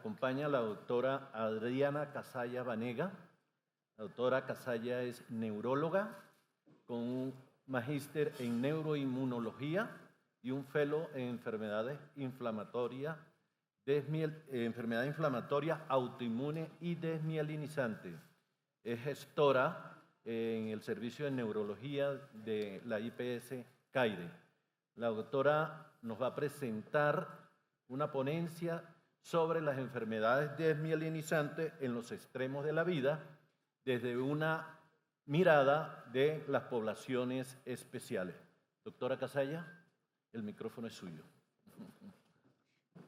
acompaña la doctora Adriana Casalla Banega. La doctora Casalla es neuróloga con un magíster en neuroinmunología y un fellow en enfermedades inflamatorias, enfermedad inflamatoria autoinmune y desmielinizante. Es gestora en el servicio de neurología de la IPS CAIRE. La doctora nos va a presentar una ponencia sobre las enfermedades desmielinizantes en los extremos de la vida desde una mirada de las poblaciones especiales. Doctora Casalla, el micrófono es suyo.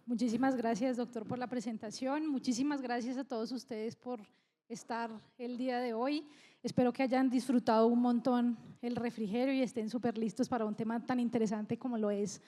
Muchísimas gracias, doctor, por la presentación. Muchísimas gracias a todos ustedes por estar el día de hoy. Espero que hayan disfrutado un montón el refrigerio y estén súper listos para un tema tan interesante como lo es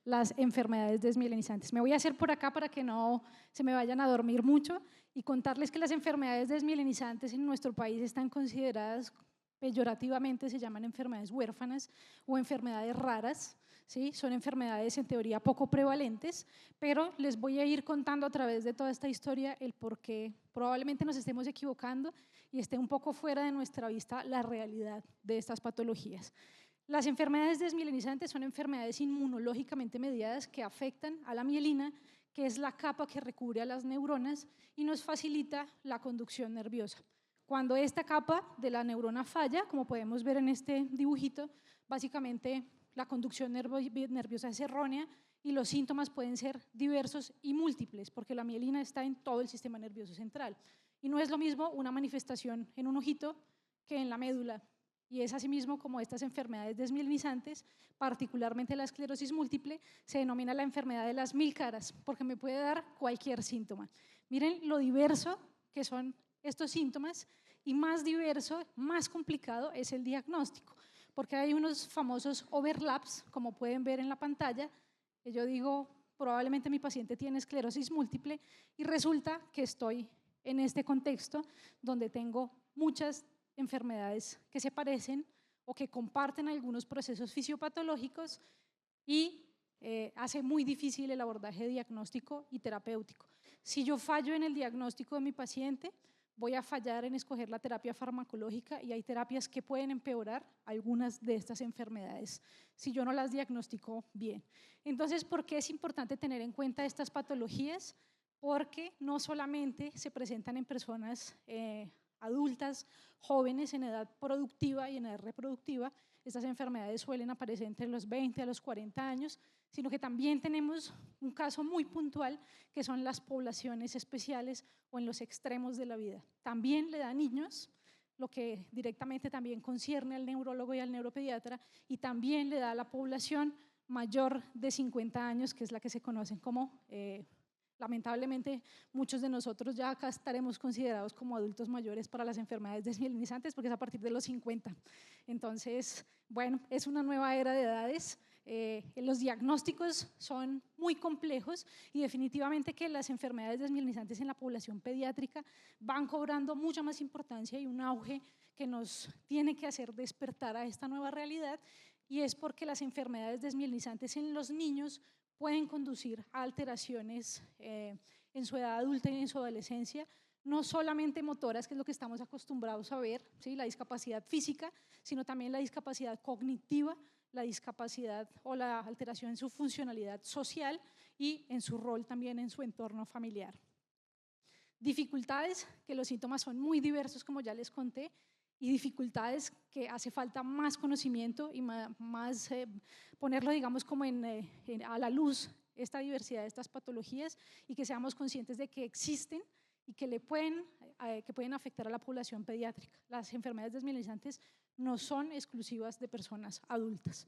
las enfermedades desmielinizantes. Me voy a hacer por acá para que no se me vayan a dormir mucho y contarles que las enfermedades desmielinizantes en nuestro país están consideradas peyorativamente, se llaman enfermedades huérfanas o enfermedades raras. ¿Sí? Son enfermedades en teoría poco prevalentes, pero les voy a ir contando a través de toda esta historia el por qué probablemente nos estemos equivocando y esté un poco fuera de nuestra vista la realidad de estas patologías. Las enfermedades desmielinizantes son enfermedades inmunológicamente mediadas que afectan a la mielina, que es la capa que recubre a las neuronas y nos facilita la conducción nerviosa. Cuando esta capa de la neurona falla, como podemos ver en este dibujito, básicamente la conducción nerviosa es errónea y los síntomas pueden ser diversos y múltiples porque la mielina está en todo el sistema nervioso central. Y no es lo mismo una manifestación en un ojito que en la médula. Y es asimismo como estas enfermedades desmielinizantes, particularmente la esclerosis múltiple, se denomina la enfermedad de las 1000 caras porque me puede dar cualquier síntoma. Miren lo diverso que son estos síntomas y más diverso, más complicado es el diagnóstico. Porque hay unos famosos overlaps, como pueden ver en la pantalla, que yo digo, probablemente mi paciente tiene esclerosis múltiple y resulta que estoy en este contexto donde tengo muchas enfermedades que se parecen o que comparten algunos procesos fisiopatológicos y hace muy difícil el abordaje diagnóstico y terapéutico. Si yo fallo en el diagnóstico de mi paciente, voy a fallar en escoger la terapia farmacológica y hay terapias que pueden empeorar algunas de estas enfermedades si yo no las diagnostico bien. Entonces, ¿por qué es importante tener en cuenta estas patologías? Porque no solamente se presentan en personas adultas, jóvenes en edad productiva y en edad reproductiva, estas enfermedades suelen aparecer entre los 20 a los 40 años, sino que también tenemos un caso muy puntual que son las poblaciones especiales o en los extremos de la vida. También le da a niños, lo que directamente también concierne al neurólogo y al neuropediatra, y también le da a la población mayor de 50 años, que es la que se conocen como, lamentablemente, muchos de nosotros ya acá estaremos considerados como adultos mayores para las enfermedades desmielinizantes, porque es a partir de los 50. Entonces, bueno, es una nueva era de edades. Los diagnósticos son muy complejos y definitivamente que las enfermedades desmielinizantes en la población pediátrica van cobrando mucha más importancia y un auge que nos tiene que hacer despertar a esta nueva realidad, y es porque las enfermedades desmielinizantes en los niños pueden conducir a alteraciones en su edad adulta y en su adolescencia, no solamente motoras, que es lo que estamos acostumbrados a ver, ¿sí? La discapacidad física, sino también la discapacidad cognitiva, la discapacidad o la alteración en su funcionalidad social y en su rol también en su entorno familiar. Dificultades, que los síntomas son muy diversos, como ya les conté, y dificultades que hace falta más conocimiento y más ponerlo, digamos, como a la luz esta diversidad de estas patologías y que seamos conscientes de que existen y que pueden afectar a la población pediátrica. Las enfermedades desmielinizantes no son exclusivas de personas adultas.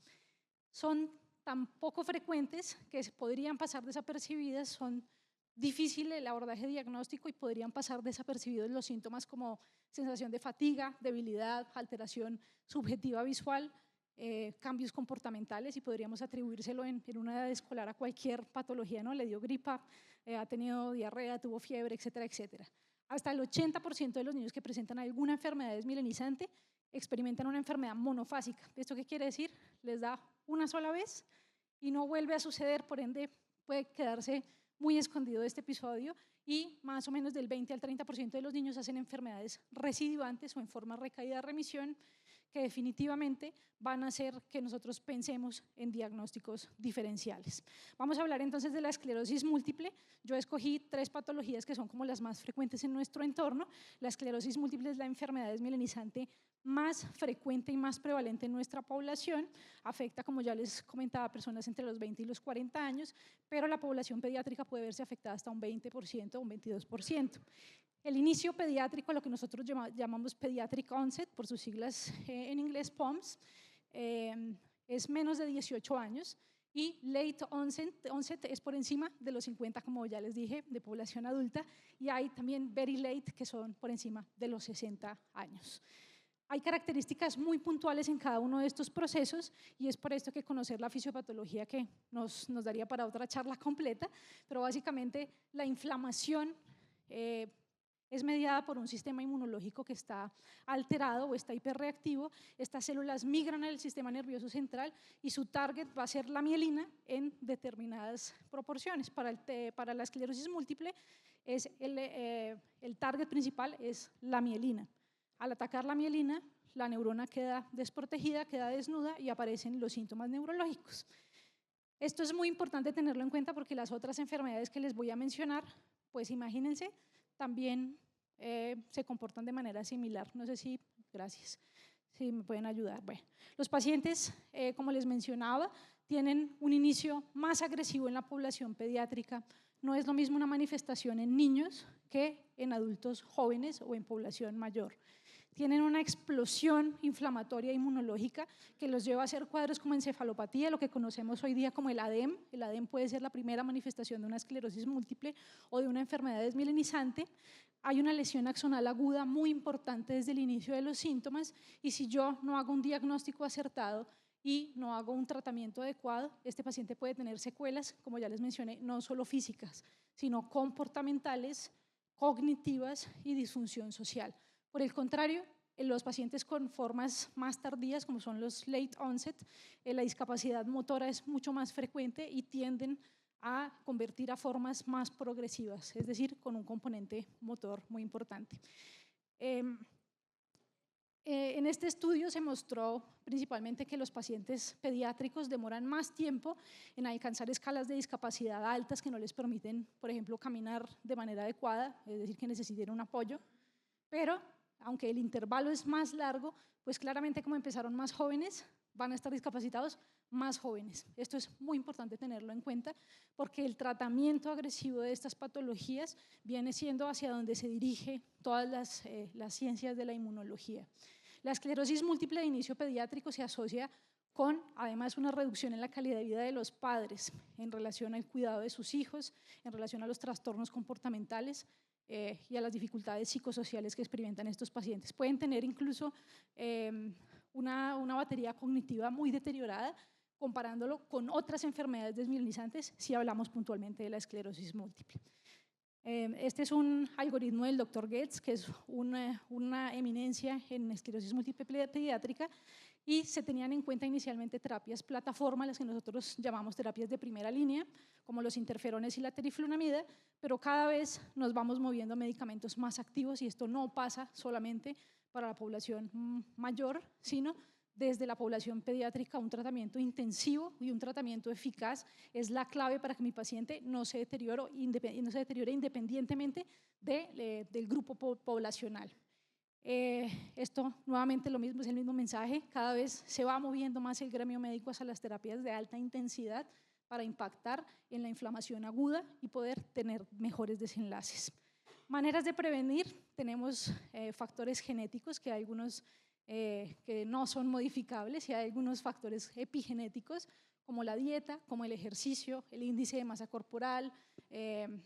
Son tan poco frecuentes que podrían pasar desapercibidas, son difícil el abordaje diagnóstico y podrían pasar desapercibidos los síntomas como sensación de fatiga, debilidad, alteración subjetiva visual, cambios comportamentales, y podríamos atribuírselo en una edad escolar a cualquier patología, ¿no? Le dio gripa, ha tenido diarrea, tuvo fiebre, etcétera, etcétera. Hasta el 80% de los niños que presentan alguna enfermedad desmielinizante experimentan una enfermedad monofásica. ¿Esto qué quiere decir? Les da una sola vez y no vuelve a suceder, por ende puede quedarse muy escondido de este episodio y más o menos del 20 al 30% de los niños hacen enfermedades recidivantes o en forma recaída de remisión que definitivamente van a hacer que nosotros pensemos en diagnósticos diferenciales. Vamos a hablar entonces de la esclerosis múltiple. Yo escogí 3 patologías que son como las más frecuentes en nuestro entorno. La esclerosis múltiple es la enfermedad desmielinizante más frecuente y más prevalente en nuestra población. Afecta, como ya les comentaba, a personas entre los 20 y los 40 años, pero la población pediátrica puede verse afectada hasta un 20% o un 22%. El inicio pediátrico, lo que nosotros llamamos Pediatric Onset, por sus siglas en inglés POMS, es menos de 18 años, y Late onset es por encima de los 50, como ya les dije, de población adulta, y hay también Very Late, que son por encima de los 60 años. Hay características muy puntuales en cada uno de estos procesos y es por esto que conocer la fisiopatología que nos daría para otra charla completa, pero básicamente la inflamación es mediada por un sistema inmunológico que está alterado o está hiperreactivo. Estas células migran al sistema nervioso central y su target va a ser la mielina en determinadas proporciones. Para la esclerosis múltiple, el target principal es la mielina. Al atacar la mielina, la neurona queda desprotegida, queda desnuda y aparecen los síntomas neurológicos. Esto es muy importante tenerlo en cuenta porque las otras enfermedades que les voy a mencionar, pues imagínense, también se comportan de manera similar. No sé si, gracias, si me pueden ayudar. Bueno, los pacientes, como les mencionaba, tienen un inicio más agresivo en la población pediátrica. No es lo mismo una manifestación en niños que en adultos jóvenes o en población mayor. Tienen una explosión inflamatoria inmunológica que los lleva a hacer cuadros como encefalopatía, lo que conocemos hoy día como el ADEM. El ADEM puede ser la primera manifestación de una esclerosis múltiple o de una enfermedad desmielinizante. Hay una lesión axonal aguda muy importante desde el inicio de los síntomas y si yo no hago un diagnóstico acertado y no hago un tratamiento adecuado, este paciente puede tener secuelas, como ya les mencioné, no solo físicas, sino comportamentales, cognitivas y disfunción social. Por el contrario, en los pacientes con formas más tardías, como son los late onset, la discapacidad motora es mucho más frecuente y tienden a convertir a formas más progresivas, es decir, con un componente motor muy importante. En este estudio se mostró principalmente que los pacientes pediátricos demoran más tiempo en alcanzar escalas de discapacidad altas que no les permiten, por ejemplo, caminar de manera adecuada, es decir, que necesiten un apoyo, pero aunque el intervalo es más largo, pues claramente como empezaron más jóvenes, van a estar discapacitados más jóvenes. Esto es muy importante tenerlo en cuenta porque el tratamiento agresivo de estas patologías viene siendo hacia donde se dirige todas las ciencias de la inmunología. La esclerosis múltiple de inicio pediátrico se asocia con, además, una reducción en la calidad de vida de los padres en relación al cuidado de sus hijos, en relación a los trastornos comportamentales, y a las dificultades psicosociales que experimentan estos pacientes. Pueden tener incluso una batería cognitiva muy deteriorada comparándolo con otras enfermedades desmielinizantes si hablamos puntualmente de la esclerosis múltiple. Este es un algoritmo del Dr. Goetz, que es una eminencia en esclerosis múltiple pediátrica, y se tenían en cuenta inicialmente terapias plataforma, las que nosotros llamamos terapias de primera línea, como los interferones y la teriflunomida, pero cada vez nos vamos moviendo a medicamentos más activos y esto no pasa solamente para la población mayor, sino desde la población pediátrica. Un tratamiento intensivo y un tratamiento eficaz es la clave para que mi paciente no se deteriore independientemente del grupo poblacional. Esto nuevamente lo mismo, es el mismo mensaje, cada vez se va moviendo más el gremio médico hacia las terapias de alta intensidad para impactar en la inflamación aguda y poder tener mejores desenlaces. Maneras de prevenir, tenemos factores genéticos, que hay algunos que no son modificables y hay algunos factores epigenéticos como la dieta, como el ejercicio, el índice de masa corporal,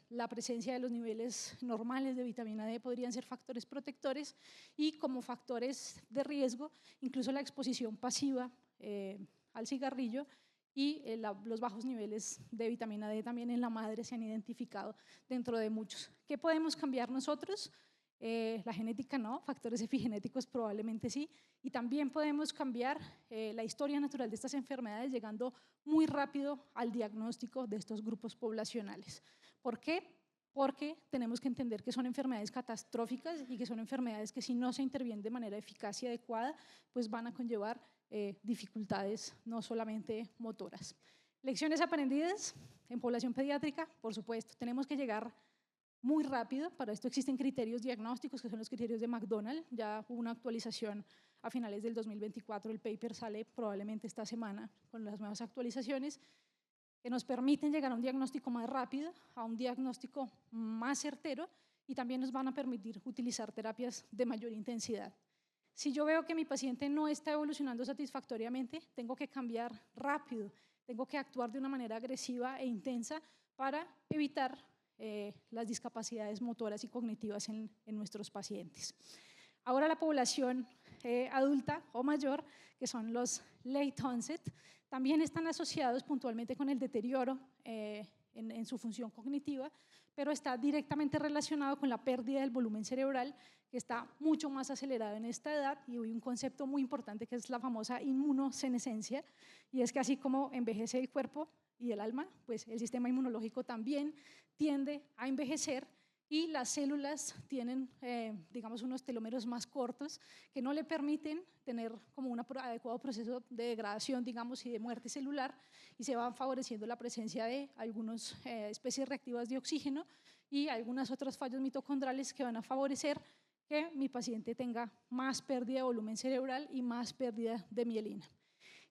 la presencia de los niveles normales de vitamina D podrían ser factores protectores y como factores de riesgo, incluso la exposición pasiva al cigarrillo y los bajos niveles de vitamina D también en la madre se han identificado dentro de muchos. ¿Qué podemos cambiar nosotros? La genética no, factores epigenéticos probablemente sí, y también podemos cambiar la historia natural de estas enfermedades llegando muy rápido al diagnóstico de estos grupos poblacionales. ¿Por qué? Porque tenemos que entender que son enfermedades catastróficas y que son enfermedades que si no se intervienen de manera eficaz y adecuada, pues van a conllevar dificultades no solamente motoras. Lecciones aprendidas en población pediátrica, por supuesto, tenemos que llegar muy rápido. Para esto existen criterios diagnósticos, que son los criterios de McDonald. Ya hubo una actualización a finales del 2024, el paper sale probablemente esta semana con las nuevas actualizaciones, que nos permiten llegar a un diagnóstico más rápido, a un diagnóstico más certero, y también nos van a permitir utilizar terapias de mayor intensidad. Si yo veo que mi paciente no está evolucionando satisfactoriamente, tengo que cambiar rápido, tengo que actuar de una manera agresiva e intensa para evitar las discapacidades motoras y cognitivas en nuestros pacientes. Ahora la población adulta o mayor, que son los late onset, también están asociados puntualmente con el deterioro en su función cognitiva, pero está directamente relacionado con la pérdida del volumen cerebral, que está mucho más acelerado en esta edad, y hay un concepto muy importante que es la famosa inmunosenescencia, y es que así como envejece el cuerpo y el alma, pues el sistema inmunológico también tiende a envejecer, y las células tienen, digamos, unos telómeros más cortos que no le permiten tener como un adecuado proceso de degradación, digamos, y de muerte celular, y se va favoreciendo la presencia de algunas especies reactivas de oxígeno y algunas otras fallos mitocondriales que van a favorecer que mi paciente tenga más pérdida de volumen cerebral y más pérdida de mielina.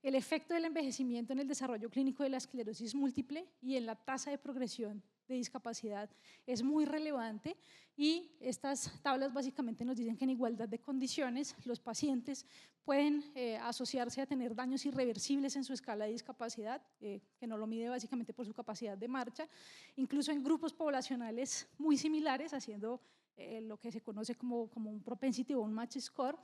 El efecto del envejecimiento en el desarrollo clínico de la esclerosis múltiple y en la tasa de progresión de discapacidad es muy relevante, y estas tablas básicamente nos dicen que en igualdad de condiciones los pacientes pueden asociarse a tener daños irreversibles en su escala de discapacidad, que no lo mide básicamente por su capacidad de marcha, incluso en grupos poblacionales muy similares, haciendo lo que se conoce como un propensity o un match score.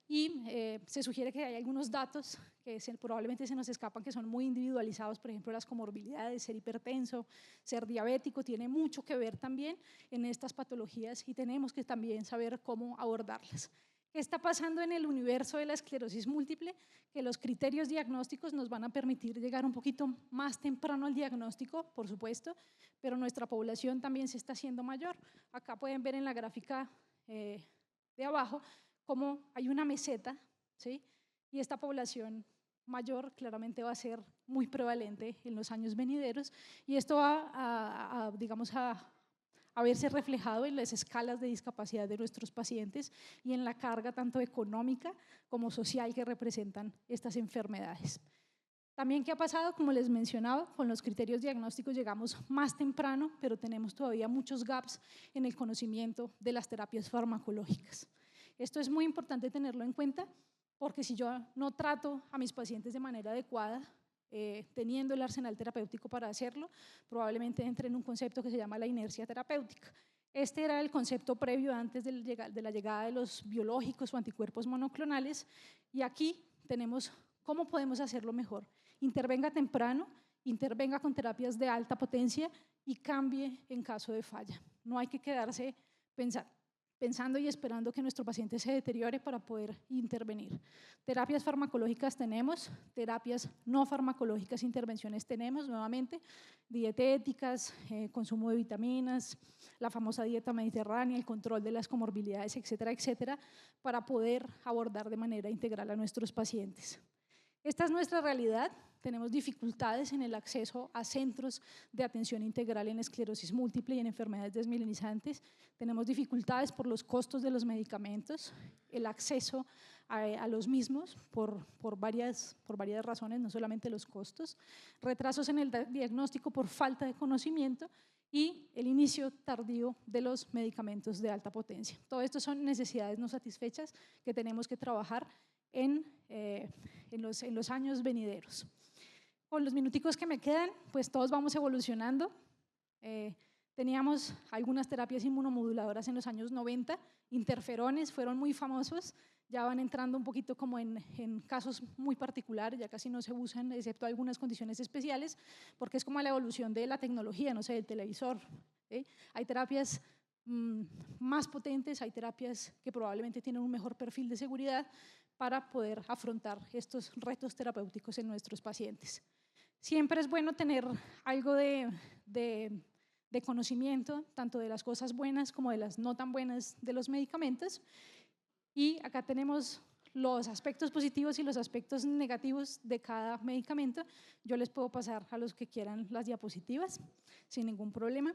Y se sugiere que hay algunos datos que probablemente se nos escapan, que son muy individualizados, por ejemplo las comorbilidades, ser hipertenso, ser diabético, tiene mucho que ver también en estas patologías, y tenemos que también saber cómo abordarlas. ¿Qué está pasando en el universo de la esclerosis múltiple? Que los criterios diagnósticos nos van a permitir llegar un poquito más temprano al diagnóstico, por supuesto, pero nuestra población también se está haciendo mayor. Acá pueden ver en la gráfica de abajo como hay una meseta, ¿sí? Y esta población mayor claramente va a ser muy prevalente en los años venideros, y esto va digamos, a verse reflejado en las escalas de discapacidad de nuestros pacientes y en la carga tanto económica como social que representan estas enfermedades. También, ¿qué ha pasado? Como les mencionaba, con los criterios diagnósticos llegamos más temprano, pero tenemos todavía muchos gaps en el conocimiento de las terapias farmacológicas. Esto es muy importante tenerlo en cuenta, porque si yo no trato a mis pacientes de manera adecuada, teniendo el arsenal terapéutico para hacerlo, probablemente entre en un concepto que se llama la inercia terapéutica. Este era el concepto previo antes de la llegada de los biológicos o anticuerpos monoclonales, y aquí tenemos cómo podemos hacerlo mejor. Intervenga temprano, intervenga con terapias de alta potencia y cambie en caso de falla. No hay que quedarse pensando y esperando que nuestro paciente se deteriore para poder intervenir. Terapias farmacológicas tenemos, terapias no farmacológicas, intervenciones tenemos, nuevamente, dietéticas, consumo de vitaminas, la famosa dieta mediterránea, el control de las comorbilidades, etcétera, etcétera, para poder abordar de manera integral a nuestros pacientes. Esta es nuestra realidad. Tenemos dificultades en el acceso a centros de atención integral en esclerosis múltiple y en enfermedades desmielinizantes. Tenemos dificultades por los costos de los medicamentos, el acceso a los mismos por varias razones, no solamente los costos, retrasos en el diagnóstico por falta de conocimiento y el inicio tardío de los medicamentos de alta potencia. Todo esto son necesidades no satisfechas que tenemos que trabajar en los años venideros. Con los minuticos que me quedan, pues todos vamos evolucionando. Teníamos algunas terapias inmunomoduladoras en los años 90, interferones fueron muy famosos, ya van entrando un poquito como en casos muy particulares, ya casi no se usan, excepto algunas condiciones especiales, porque es como la evolución de la tecnología, no sé, del televisor. Hay terapias más potentes, hay terapias que probablemente tienen un mejor perfil de seguridad para poder afrontar estos retos terapéuticos en nuestros pacientes. Siempre es bueno tener algo de de conocimiento, tanto de las cosas buenas como de las no tan buenas de los medicamentos. Y acá tenemos los aspectos positivos y los aspectos negativos de cada medicamento. Yo les puedo pasar a los que quieran las diapositivas sin ningún problema.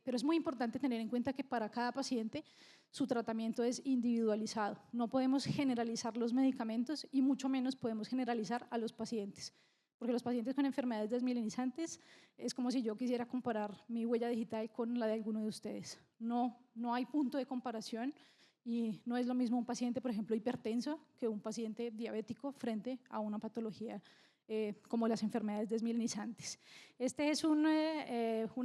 Pero es muy importante tener en cuenta que para cada paciente su tratamiento es individualizado. No podemos generalizar los medicamentos y mucho menos podemos generalizar a los pacientes. Porque los pacientes con enfermedades desmielinizantes es como si yo quisiera comparar mi huella digital con la de alguno de ustedes. No hay punto de comparación y no es lo mismo un paciente, por ejemplo, hipertenso que un paciente diabético frente a una patología como las enfermedades desmielinizantes. Este es un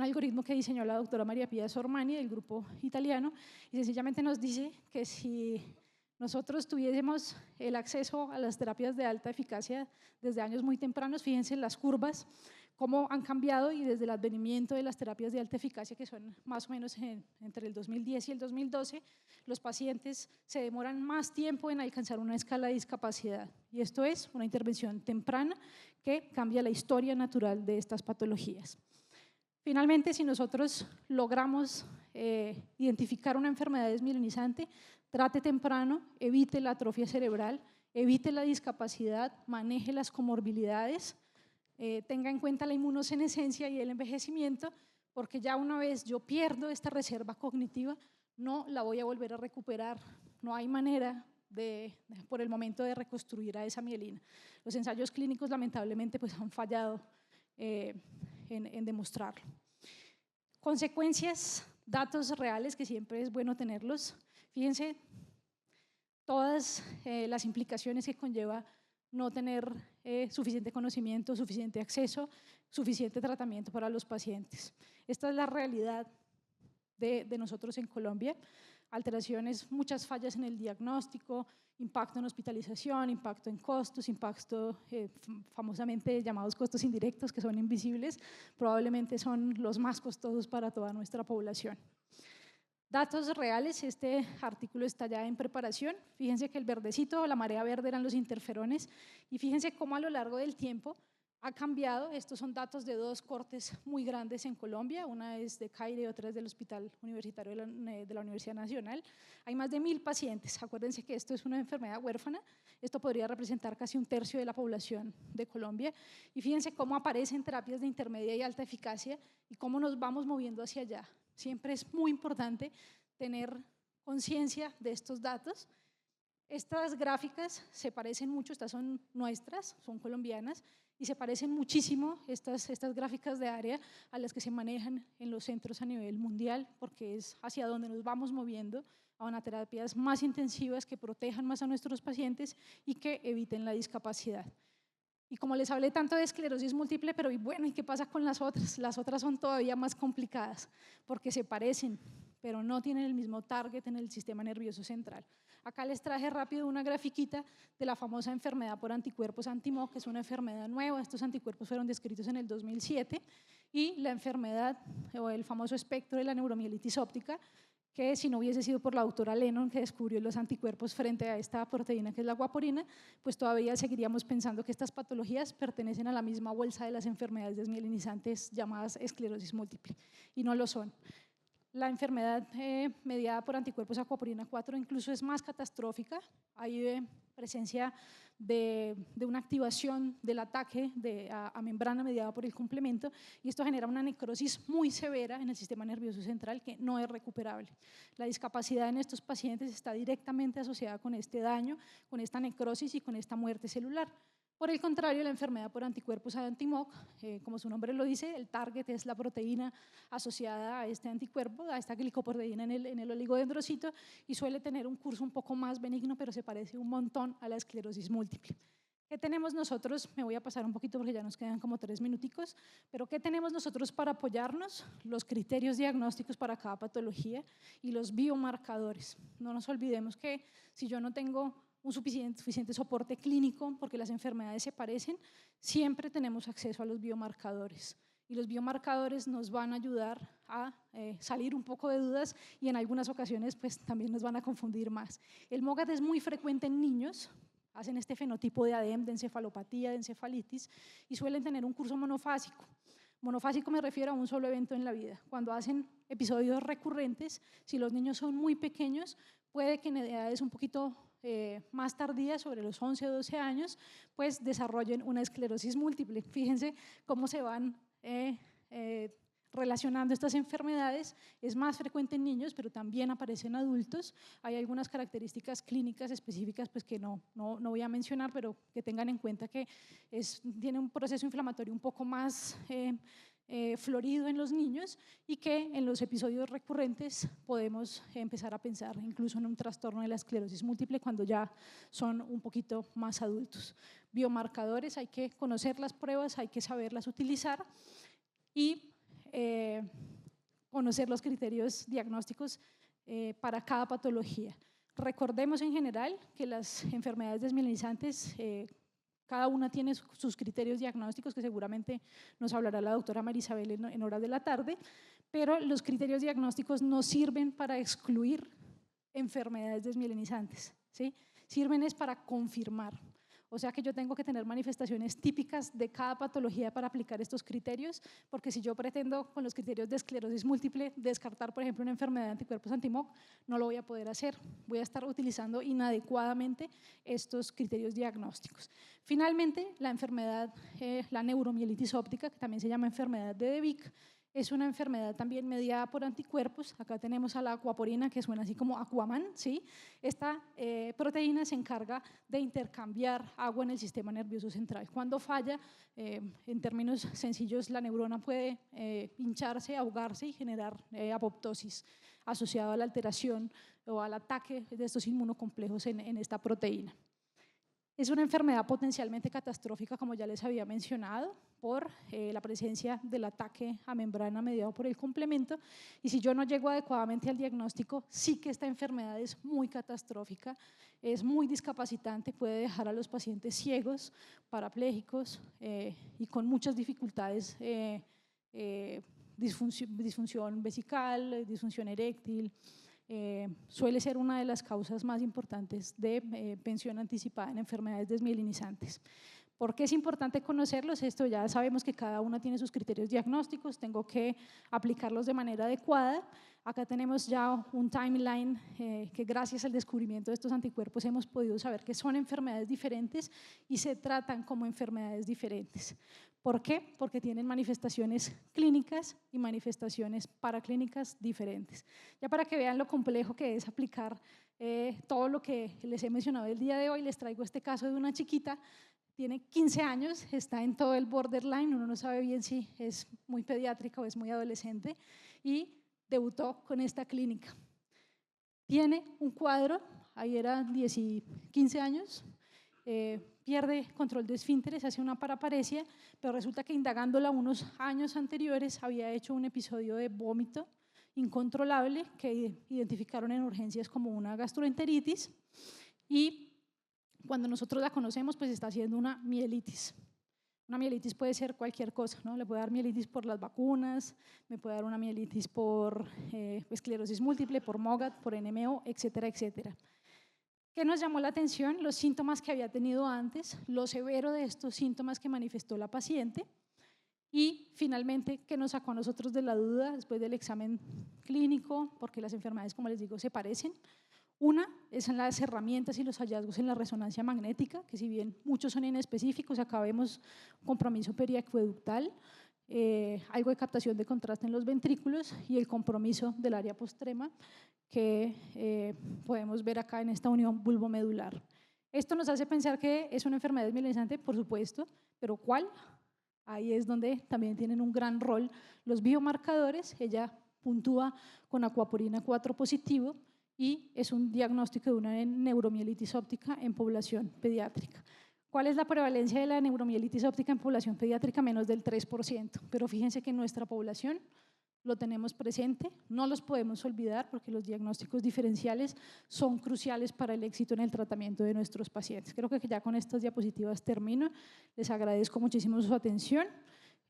algoritmo que diseñó la doctora María Pia Sormani del grupo italiano y sencillamente nos dice que si nosotros tuviésemos el acceso a las terapias de alta eficacia desde años muy tempranos, fíjense las curvas, cómo han cambiado y desde el advenimiento de las terapias de alta eficacia, que son más o menos entre el 2010 y el 2012, los pacientes se demoran más tiempo en alcanzar una escala de discapacidad. Y esto es una intervención temprana que cambia la historia natural de estas patologías. Finalmente, si nosotros logramos identificar una enfermedad desmielinizante, trate temprano, evite la atrofia cerebral, evite la discapacidad, maneje las comorbilidades, tenga en cuenta la inmunosenescencia y el envejecimiento, porque ya una vez yo pierdo esta reserva cognitiva, no la voy a volver a recuperar. No hay manera por el momento de reconstruir a esa mielina. Los ensayos clínicos lamentablemente pues, han fallado en demostrarlo. Consecuencias, datos reales que siempre es bueno tenerlos. Fíjense todas las implicaciones que conlleva no tener suficiente conocimiento, suficiente acceso, suficiente tratamiento para los pacientes. Esta es la realidad de nosotros en Colombia. Alteraciones, muchas fallas en el diagnóstico, impacto en hospitalización, impacto en costos, impacto famosamente llamados costos indirectos, que son invisibles, probablemente son los más costosos para toda nuestra población. Datos reales, este artículo está ya en preparación. Fíjense que el verdecito, la marea verde eran los interferones y fíjense cómo a lo largo del tiempo ha cambiado. Estos son datos de dos cortes muy grandes en Colombia, una es de CAIRE y otra es del Hospital Universitario de la Universidad Nacional. Hay más de 1000 pacientes. Acuérdense que esto es una enfermedad huérfana, esto podría representar casi 1/3 de la población de Colombia y fíjense cómo aparecen terapias de intermedia y alta eficacia y cómo nos vamos moviendo hacia allá. Siempre es muy importante tener conciencia de estos datos. Estas gráficas se parecen mucho, estas son nuestras, son colombianas, y se parecen muchísimo estas gráficas de área a las que se manejan en los centros a nivel mundial, porque es hacia donde nos vamos moviendo, a unas terapias más intensivas que protejan más a nuestros pacientes y que eviten la discapacidad. Y como les hablé tanto de esclerosis múltiple, pero y bueno, ¿y qué pasa con las otras? Las otras son todavía más complicadas porque se parecen, pero no tienen el mismo target en el sistema nervioso central. Acá les traje rápido una grafiquita de la famosa enfermedad por anticuerpos anti-MOG, que es una enfermedad nueva. Estos anticuerpos fueron descritos en el 2007 y la enfermedad o el famoso espectro de la neuromielitis óptica, que si no hubiese sido por la doctora Lennon que descubrió los anticuerpos frente a esta proteína que es la guaporina, pues todavía seguiríamos pensando que estas patologías pertenecen a la misma bolsa de las enfermedades desmielinizantes llamadas esclerosis múltiple, y no lo son. La enfermedad mediada por anticuerpos acuaporina 4 incluso es más catastrófica, hay presencia de una activación del ataque a membrana mediada por el complemento y esto genera una necrosis muy severa en el sistema nervioso central que no es recuperable. La discapacidad en estos pacientes está directamente asociada con este daño, con esta necrosis y con esta muerte celular. Por el contrario, la enfermedad por anticuerpos anti-MOG, como su nombre lo dice, el target es la proteína asociada a este anticuerpo, a esta glicoproteína en el oligodendrocito y suele tener un curso un poco más benigno, pero se parece un montón a la esclerosis múltiple. ¿Qué tenemos nosotros? Me voy a pasar un poquito porque ya nos quedan como 3 minuticos, pero ¿qué tenemos nosotros para apoyarnos? Los criterios diagnósticos para cada patología y los biomarcadores. No nos olvidemos que si yo no tengo un suficiente soporte clínico, porque las enfermedades se parecen, siempre tenemos acceso a los biomarcadores. Y los biomarcadores nos van a ayudar a salir un poco de dudas y en algunas ocasiones pues, también nos van a confundir más. El MOGAD es muy frecuente en niños, hacen este fenotipo de ADEM, de encefalopatía, de encefalitis, y suelen tener un curso monofásico. Monofásico me refiero a un solo evento en la vida. Cuando hacen episodios recurrentes, si los niños son muy pequeños, puede que en edades un poquito más tardías, sobre los 11 o 12 años, pues desarrollen una esclerosis múltiple. Fíjense cómo se van relacionando estas enfermedades. Es más frecuente en niños, pero también aparece en adultos. Hay algunas características clínicas específicas pues, que no voy a mencionar, pero que tengan en cuenta que tiene un proceso inflamatorio un poco más florido en los niños y que en los episodios recurrentes podemos empezar a pensar incluso en un trastorno de la esclerosis múltiple cuando ya son un poquito más adultos. Biomarcadores, hay que conocer las pruebas, hay que saberlas utilizar y conocer los criterios diagnósticos para cada patología. Recordemos en general que las enfermedades desmielinizantes cada una tiene sus criterios diagnósticos, que seguramente nos hablará la doctora Marisabel en horas de la tarde, pero los criterios diagnósticos no sirven para excluir enfermedades desmielinizantes, ¿sí? Sirven es para confirmar. O sea que yo tengo que tener manifestaciones típicas de cada patología para aplicar estos criterios, porque si yo pretendo con los criterios de esclerosis múltiple descartar, por ejemplo, una enfermedad de anticuerpos anti-MOC, no lo voy a poder hacer. Voy a estar utilizando inadecuadamente estos criterios diagnósticos. Finalmente, la enfermedad, la neuromielitis óptica, que también se llama enfermedad de Vick, es una enfermedad también mediada por anticuerpos. Acá tenemos a la aquaporina, que suena así como Aquaman, ¿sí? Esta proteína se encarga de intercambiar agua en el sistema nervioso central. Cuando falla, en términos sencillos, la neurona puede hincharse, ahogarse y generar apoptosis asociado a la alteración o al ataque de estos inmunocomplejos en esta proteína. Es una enfermedad potencialmente catastrófica, como ya les había mencionado, por la presencia del ataque a membrana mediado por el complemento, y si yo no llego adecuadamente al diagnóstico, sí que esta enfermedad es muy catastrófica, es muy discapacitante, puede dejar a los pacientes ciegos, parapléjicos y con muchas dificultades, disfunción vesical, disfunción eréctil. Suele ser una de las causas más importantes de pensión anticipada en enfermedades desmielinizantes. ¿Por qué es importante conocerlos? Esto ya sabemos que cada una tiene sus criterios diagnósticos, tengo que aplicarlos de manera adecuada. Acá tenemos ya un timeline que gracias al descubrimiento de estos anticuerpos hemos podido saber que son enfermedades diferentes y se tratan como enfermedades diferentes. ¿Por qué? Porque tienen manifestaciones clínicas y manifestaciones paraclínicas diferentes. Ya para que vean lo complejo que es aplicar todo lo que les he mencionado el día de hoy, les traigo este caso de una chiquita, tiene 15 años, está en todo el borderline, uno no sabe bien si es muy pediátrica o es muy adolescente, y debutó con esta clínica. Tiene un cuadro, ahí era 15 años, pierde control de esfínteres, hace una paraparesia, pero resulta que indagándola unos años anteriores había hecho un episodio de vómito incontrolable que identificaron en urgencias como una gastroenteritis, y cuando nosotros la conocemos pues está haciendo una mielitis. Una mielitis puede ser cualquier cosa, ¿no? Le puede dar mielitis por las vacunas, me puede dar una mielitis por esclerosis múltiple, por MOGAD, por NMO, etcétera, etcétera. ¿Qué nos llamó la atención? Los síntomas que había tenido antes, lo severo de estos síntomas que manifestó la paciente, y finalmente, ¿qué nos sacó a nosotros de la duda después del examen clínico? Porque las enfermedades, como les digo, se parecen. Una es en las herramientas y los hallazgos en la resonancia magnética, que si bien muchos son inespecíficos, acá vemos compromiso periacueductal, algo de captación de contraste en los ventrículos y el compromiso del área postrema que podemos ver acá en esta unión bulbomedular. Esto nos hace pensar que es una enfermedad desmielinizante, por supuesto, pero ¿cuál? Ahí es donde también tienen un gran rol los biomarcadores. Ella puntúa con aquaporina 4 positivo y es un diagnóstico de una neuromielitis óptica en población pediátrica. ¿Cuál es la prevalencia de la neuromielitis óptica en población pediátrica? Menos del 3%, pero fíjense que en nuestra población lo tenemos presente, no los podemos olvidar porque los diagnósticos diferenciales son cruciales para el éxito en el tratamiento de nuestros pacientes. Creo que ya con estas diapositivas termino. Les agradezco muchísimo su atención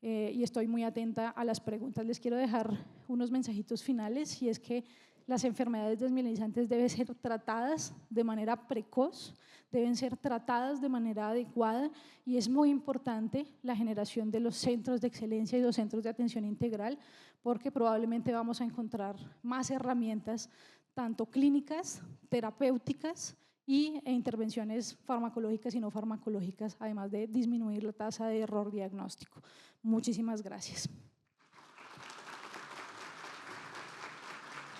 y estoy muy atenta a las preguntas. Les quiero dejar unos mensajitos finales, y es que las enfermedades desmielinizantes deben ser tratadas de manera precoz, deben ser tratadas de manera adecuada y es muy importante la generación de los centros de excelencia y los centros de atención integral, porque probablemente vamos a encontrar más herramientas, tanto clínicas, terapéuticas e intervenciones farmacológicas y no farmacológicas, además de disminuir la tasa de error diagnóstico. Muchísimas gracias.